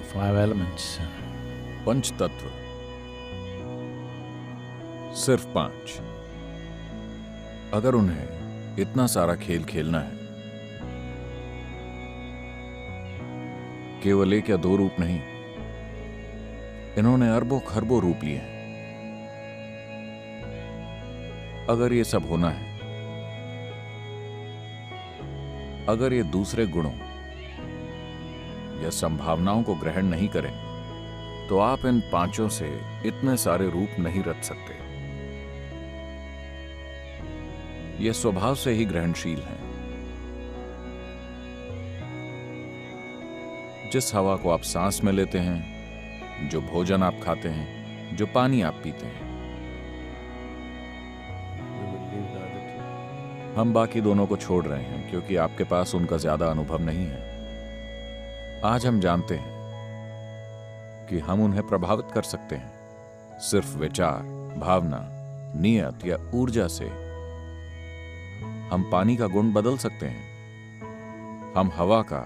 five elements. पंच तत्व, सिर्फ 5। अगर उन्हें इतना सारा खेल खेलना है, केवल 1 या 2 रूप नहीं, इन्होंने अरबों खरबों रूप लिए हैं। अगर ये सब होना है, अगर ये दूसरे गुणों या संभावनाओं को ग्रहण नहीं करें, तो आप इन 5 से इतने सारे रूप नहीं रच सकते। ये स्वभाव से ही ग्रहणशील हैं। जिस हवा को आप सांस में लेते हैं, जो भोजन आप खाते हैं, जो पानी आप पीते हैं, हम बाकी दोनों को छोड़ रहे हैं क्योंकि आपके पास उनका ज्यादा अनुभव नहीं है। आज हम जानते हैं कि हम उन्हें प्रभावित कर सकते हैं, सिर्फ विचार, भावना, नियत या ऊर्जा से। हम पानी का गुण बदल सकते हैं, हम हवा का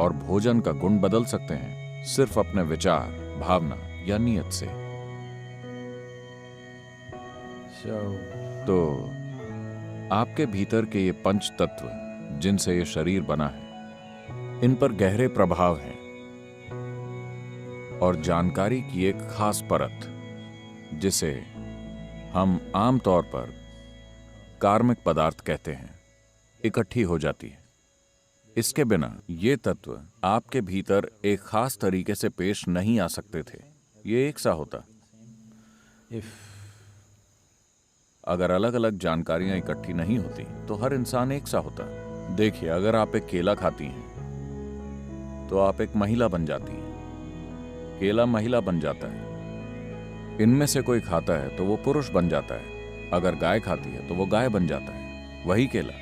और भोजन का गुण बदल सकते हैं, सिर्फ अपने विचार, भावना या नियत से। तो आपके भीतर के ये 5 तत्व जिनसे ये शरीर बना है, इन पर गहरे प्रभाव हैं और जानकारी की एक खास परत, जिसे हम आमतौर पर कार्मिक पदार्थ कहते हैं, इकट्ठी हो जाती है। इसके बिना ये तत्व आपके भीतर एक खास तरीके से पेश नहीं आ सकते थे। ये एक सा होता। अगर अलग अलग जानकारियां इकट्ठी नहीं होती तो हर इंसान एक सा होता। देखिए, अगर आप एक केला खाती हैं तो आप एक महिला बन जाती हैं, केला महिला बन जाता है। इनमें से कोई खाता है तो वो पुरुष बन जाता है। अगर गाय खाती है तो वो गाय बन जाता है। वही केला।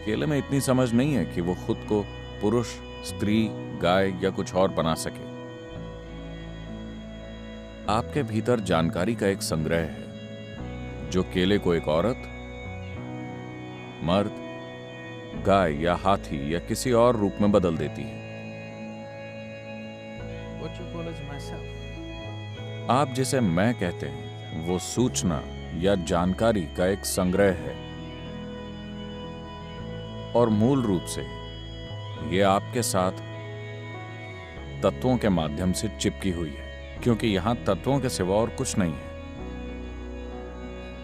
केले में इतनी समझ नहीं है कि वो खुद को पुरुष, स्त्री, गाय या कुछ और बना सके। आपके भीतर जानकारी का एक संग्रह है जो केले को एक औरत, मर्द, गाय या हाथी या किसी और रूप में बदल देती है। आप जिसे मैं कहते हैं वो सूचना या जानकारी का एक संग्रह है और मूल रूप से ये आपके साथ तत्वों के माध्यम से चिपकी हुई है, क्योंकि यहां तत्वों के सिवा और कुछ नहीं है।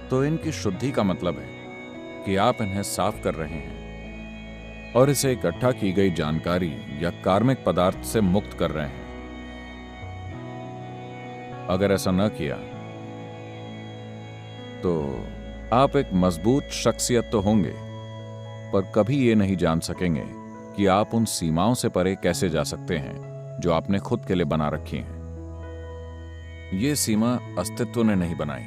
तो इनकी शुद्धि का मतलब है कि आप इन्हें साफ कर रहे हैं और इसे इकट्ठा की गई जानकारी या कार्मिक पदार्थ से मुक्त कर रहे हैं। अगर ऐसा न किया तो आप एक मजबूत शख्सियत तो होंगे, पर कभी ये नहीं जान सकेंगे कि आप उन सीमाओं से परे कैसे जा सकते हैं जो आपने खुद के लिए बना रखी हैं। ये सीमा अस्तित्व ने नहीं बनाई,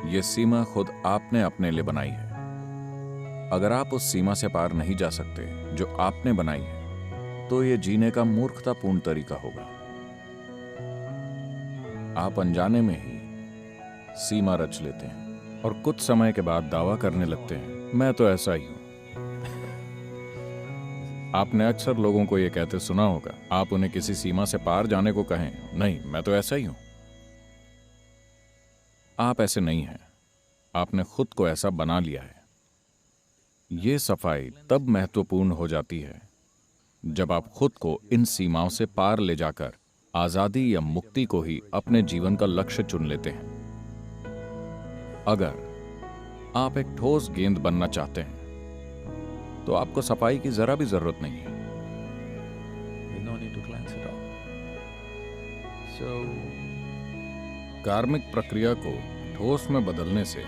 ये सीमा खुद आपने अपने लिए बनाई है। अगर आप उस सीमा से पार नहीं जा सकते जो आपने बनाई है, तो ये जीने का मूर्खतापूर्ण तरीका होगा। आप अनजाने में ही सीमा रच लेते हैं और कुछ समय के बाद दावा करने लगते हैं, मैं तो ऐसा ही हूं। आपने अक्सर लोगों को यह कहते सुना होगा। आप उन्हें किसी सीमा से पार जाने को कहें, नहीं मैं तो ऐसा ही हूं। आप ऐसे नहीं हैं, आपने खुद को ऐसा बना लिया है। यह सफाई तब महत्वपूर्ण हो जाती है जब आप खुद को इन सीमाओं से पार ले जाकर आजादी या मुक्ति को ही अपने जीवन का लक्ष्य चुन लेते हैं। अगर आप एक ठोस गेंद बनना चाहते हैं तो आपको सफाई की जरा भी जरूरत नहीं है। कार्मिक प्रक्रिया को ठोस में बदलने से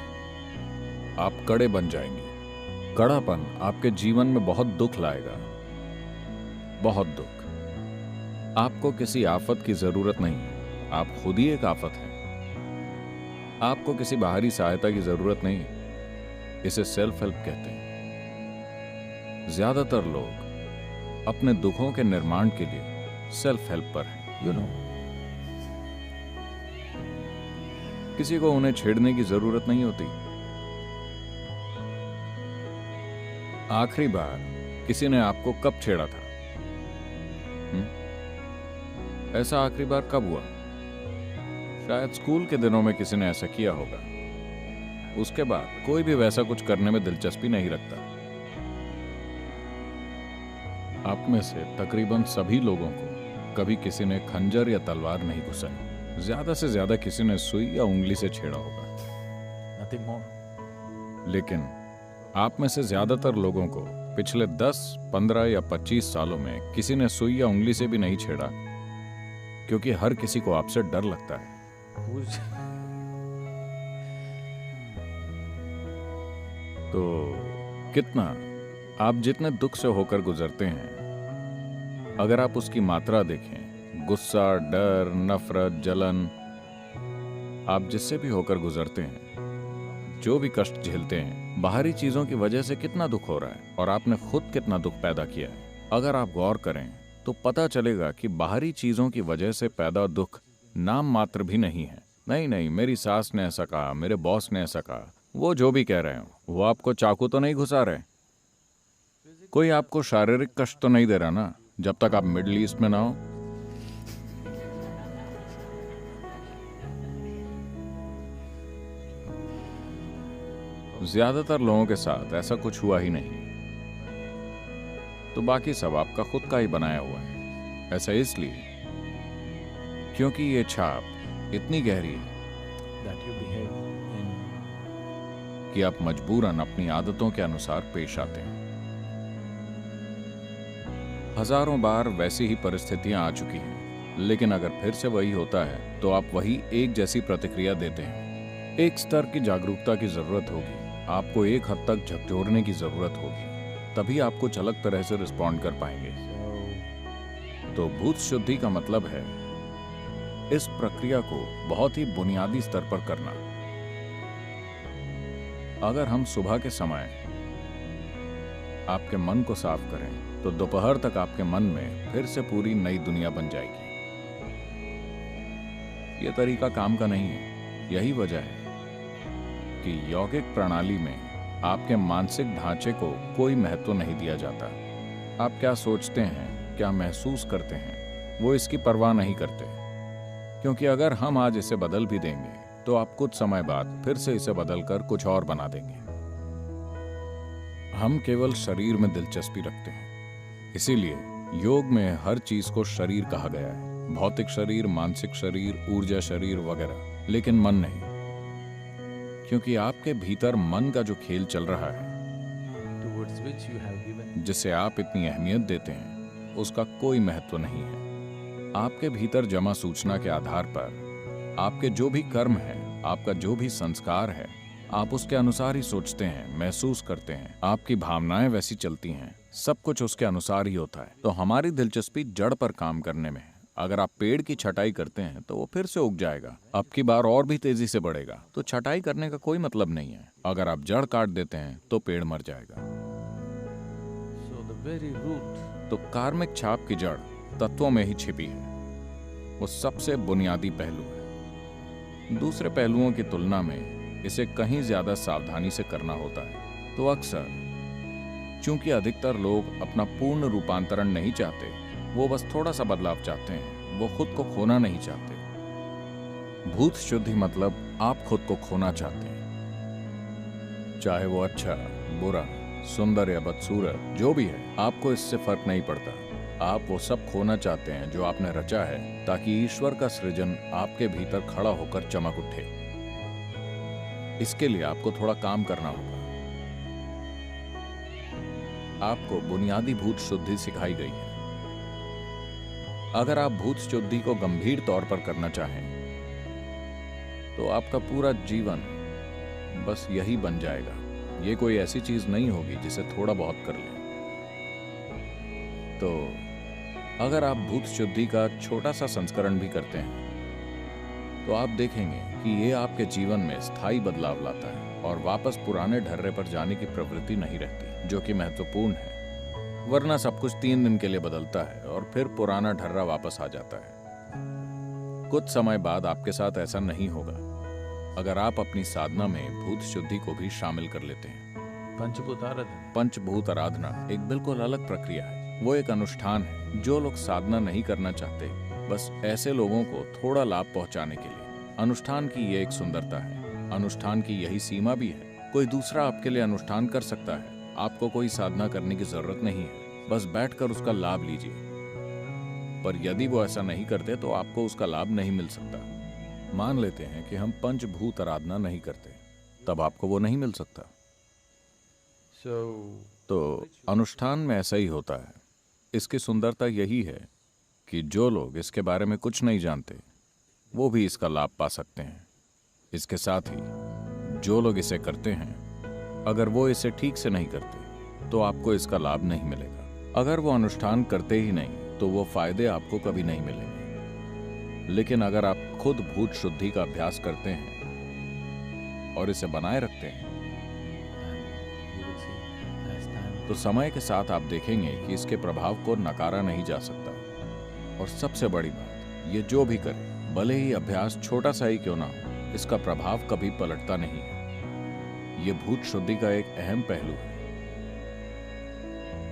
आप कड़े बन जाएंगे। कड़ापन आपके जीवन में बहुत दुख लाएगा, बहुत दुख। आपको किसी आफत की जरूरत नहीं, आप खुद ही एक आफत हैं। आपको किसी बाहरी सहायता की जरूरत नहीं, इसे सेल्फ हेल्प कहते हैं। ज्यादातर लोग अपने दुखों के निर्माण के लिए सेल्फ हेल्प पर हैं। किसी को उन्हें छेड़ने की जरूरत नहीं होती। आखिरी बार किसी ने आपको कब छेड़ा था? ऐसा आखिरी बार कब हुआ? शायद स्कूल के दिनों में किसी ने ऐसा किया होगा। उसके बाद कोई भी वैसा कुछ करने में दिलचस्पी नहीं रखता। आप में से तकरीबन सभी लोगों को कभी किसी ने खंजर या तलवार नहीं घुसाई। ज्यादा से ज्यादा किसी ने सुई या उंगली से छेड़ा होगा। Nothing more. लेकिन आप में से ज्यादातर लोगों को पिछले 10, 15 या 25 सालों में किसी ने सुई या उंगली से भी नहीं छेड़ा, क्योंकि हर किसी को आपसे डर लगता है। Who's तो कितना आप जितने दुख से होकर गुजरते हैं, अगर आप उसकी मात्रा देखें, गुस्सा, डर, नफरत, जलन, आप जिससे भी होकर गुजरते हैं, जो भी कष्ट झेलते हैं, बाहरी चीजों की वजह से कितना दुख हो रहा है और आपने खुद कितना दुख पैदा किया है। अगर आप गौर करें तो पता चलेगा कि बाहरी चीजों की वजह से पैदा दुख नाम मात्र भी नहीं है। नहीं नहीं, मेरी सास ने ऐसा कहा, मेरे बॉस ने ऐसा कहा, वो जो भी कह रहे हो, वो आपको चाकू तो नहीं घुसा रहे, कोई आपको शारीरिक कष्ट तो नहीं दे रहा ना, जब तक आप मिडिल ईस्ट में ना हो। ज्यादातर लोगों के साथ ऐसा कुछ हुआ ही नहीं, तो बाकी सब आपका खुद का ही बनाया हुआ है। ऐसा इसलिए क्योंकि ये छाप इतनी गहरी है that you behave in कि आप मजबूरन अपनी आदतों के अनुसार पेश आते हैं। हजारों बार वैसी ही परिस्थितियां आ चुकी हैं, लेकिन अगर फिर से वही होता है तो आप वही एक जैसी प्रतिक्रिया देते हैं। एक स्तर की जागरूकता की जरूरत होगी, आपको एक हद तक झकझोरने की जरूरत होगी, तभी आप कुछ अलग तरह से रिस्पॉन्ड कर पाएंगे। तो भूत शुद्धि का मतलब है इस प्रक्रिया को बहुत ही बुनियादी स्तर पर करना। अगर हम सुबह के समय आपके मन को साफ करें तो दोपहर तक आपके मन में फिर से पूरी नई दुनिया बन जाएगी। यह तरीका काम का नहीं है। यही वजह है कि यौगिक प्रणाली में आपके मानसिक ढांचे को कोई महत्व नहीं दिया जाता। आप क्या सोचते हैं, क्या महसूस करते हैं, वो इसकी परवाह नहीं करते, क्योंकि अगर हम आज इसे बदल भी देंगे तो आप कुछ समय बाद फिर से इसे बदलकर कुछ और बना देंगे। हम केवल शरीर में दिलचस्पी रखते हैं, इसीलिए योग में हर चीज को शरीर कहा गया है। भौतिक शरीर, मानसिक शरीर, ऊर्जा शरीर वगैरह, लेकिन मन नहीं, क्योंकि आपके भीतर मन का जो खेल चल रहा है, towards which you have given जिसे आप इतनी अहमियत देते हैं, उसका कोई महत्व नहीं है। आपके भीतर जमा सूचना के आधार पर आपके जो भी कर्म है, आपका जो भी संस्कार है, आप उसके अनुसार ही सोचते हैं, महसूस करते हैं, आपकी भावनाएं वैसी चलती हैं, सब कुछ उसके अनुसार ही होता है। तो हमारी दिलचस्पी जड़ पर काम करने में है। अगर आप पेड़ की छटाई करते हैं तो वो फिर से उग जाएगा, अब की बार और भी तेजी से बढ़ेगा, तो छटाई करने का कोई मतलब नहीं है। अगर आप जड़ काट देते हैं तो पेड़ मर जाएगा। so the very root तो कार्मिक छाप की जड़ तत्वों में ही छिपी है। वो सबसे बुनियादी पहलू है। दूसरे पहलुओं की तुलना में इसे कहीं ज्यादा सावधानी से करना होता है। तो अक्सर चूंकि अधिकतर लोग अपना पूर्ण रूपांतरण नहीं चाहते, वो बस थोड़ा सा बदलाव चाहते हैं, वो खुद को खोना नहीं चाहते। भूत शुद्धि मतलब आप खुद को खोना चाहते हैं, चाहे वो अच्छा, बुरा, सुंदर या बदसूरत जो भी है, आपको इससे फर्क नहीं पड़ता। आप वो सब खोना चाहते हैं जो आपने रचा है, ताकि ईश्वर का सृजन आपके भीतर खड़ा होकर चमक उठे। इसके लिए आपको थोड़ा काम करना होगा। आपको बुनियादी भूत शुद्धि सिखाई गई है। अगर आप भूत शुद्धि को गंभीर तौर पर करना चाहें तो आपका पूरा जीवन बस यही बन जाएगा। ये कोई ऐसी चीज नहीं होगी जिसे थोड़ा बहुत कर लें। तो अगर आप भूत शुद्धि का छोटा सा संस्करण भी करते हैं तो आप देखेंगे कि ये आपके जीवन में स्थायी बदलाव लाता है और वापस पुराने ढर्रे पर जाने की प्रवृत्ति नहीं रहती, जो कि महत्वपूर्ण है। वरना सब कुछ 3 दिन के लिए बदलता है और फिर पुराना ढर्रा वापस आ जाता है। कुछ समय बाद आपके साथ ऐसा नहीं होगा अगर आप अपनी साधना में भूत शुद्धि को भी शामिल कर लेते हैं। पंचभूत आराधना पंचभूत आराधना एक बिल्कुल अलग प्रक्रिया है। वो एक अनुष्ठान है। जो लोग साधना नहीं करना चाहते, बस ऐसे लोगों को थोड़ा लाभ पहुंचाने के लिए। अनुष्ठान की ये एक सुंदरता है। अनुष्ठान की यही सीमा भी है। कोई दूसरा आपके लिए अनुष्ठान कर सकता है। आपको कोई साधना करने की जरूरत नहीं है, बस बैठकर उसका लाभ लीजिए। पर यदि वो ऐसा नहीं करते तो आपको उसका लाभ नहीं मिल सकता। मान लेते हैं कि हम पंचभूत आराधना नहीं करते, तब आपको वो नहीं मिल सकता। So, तो अनुष्ठान में ऐसा ही होता है। इसकी सुंदरता यही है कि जो लोग इसके बारे में कुछ नहीं जानते, वो भी इसका लाभ पा सकते हैं। इसके साथ ही जो लोग इसे करते हैं, अगर वो इसे ठीक से नहीं करते तो आपको इसका लाभ नहीं मिलेगा। अगर वो अनुष्ठान करते ही नहीं तो वो फायदे आपको कभी नहीं मिलेंगे। लेकिन अगर आप खुद भूत शुद्धि का अभ्यास करते हैं और इसे बनाए रखते हैं, you will see as time तो समय के साथ आप देखेंगे कि इसके प्रभाव को नकारा नहीं जा सकता। और सबसे बड़ी बात, ये जो भी करे, भले ही अभ्यास छोटा सा ही क्यों ना हो, इसका प्रभाव कभी पलटता नहीं है। ये भूत शुद्धि का एक अहम पहलू है।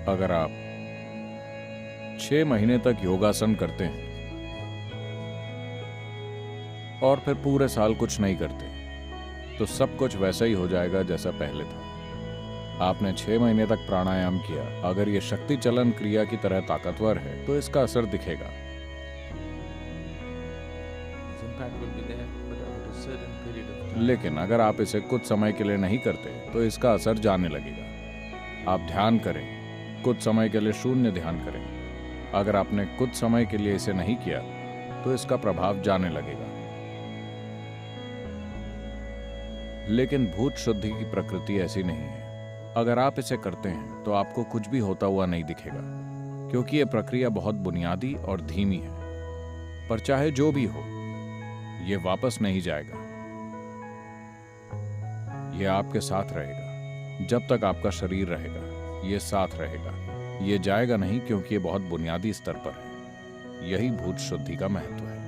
अगर आप 6 महीने तक योगासन करते हैं और फिर पूरे साल कुछ नहीं करते, तो सब कुछ वैसा ही हो जाएगा जैसा पहले था। आपने 6 महीने तक प्राणायाम किया, अगर ये शक्ति चलन क्रिया की तरह ताकतवर है तो इसका असर दिखेगा। its impact will be there, but after a certain period of time, लेकिन अगर आप इसे कुछ समय के लिए नहीं करते तो इसका असर जाने लगेगा। आप ध्यान करें, कुछ समय के लिए शून्य ध्यान करें। अगर आपने कुछ समय के लिए इसे नहीं किया तो इसका प्रभाव जाने लगेगा। लेकिन भूत शुद्धि की प्रकृति ऐसी नहीं है। अगर आप इसे करते हैं तो आपको कुछ भी होता हुआ नहीं दिखेगा, क्योंकि यह प्रक्रिया बहुत बुनियादी और धीमी है। पर चाहे जो भी हो, यह वापस नहीं जाएगा। यह आपके साथ रहेगा जब तक आपका शरीर रहेगा। यह साथ रहेगा, यह जाएगा नहीं, क्योंकि यह बहुत बुनियादी स्तर पर है। यही भूत शुद्धि का महत्व है।